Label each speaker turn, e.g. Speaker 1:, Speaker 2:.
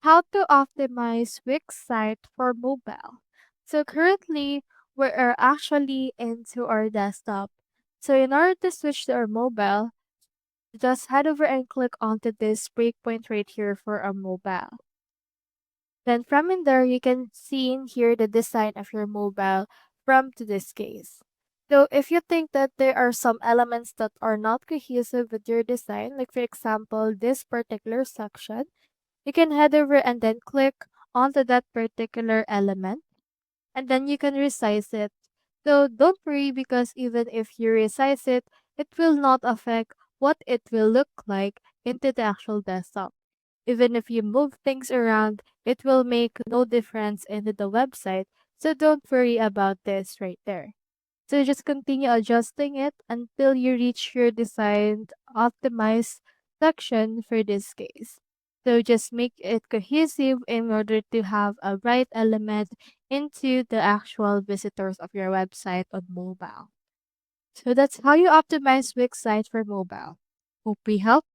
Speaker 1: How to optimize Wix site for mobile. So currently, we are actually into our desktop. So in order to switch to our mobile, just head over and click onto this breakpoint right here for our mobile. Then from in there, you can see in here the design of your mobile from to this case. So if you think that there are some elements that are not cohesive with your design, like for example, this particular section, you can head over and then click onto that particular element and then you can resize it. So don't worry because even if you resize it, it will not affect what it will look like into the actual desktop. Even if you move things around, it will make no difference into the website. So don't worry about this right there. So just continue adjusting it until you reach your designed optimized section for this case. So just make it cohesive in order to have a right element into the actual visitors of your website on mobile. So that's how you optimize Wix site for mobile. Hope we helped.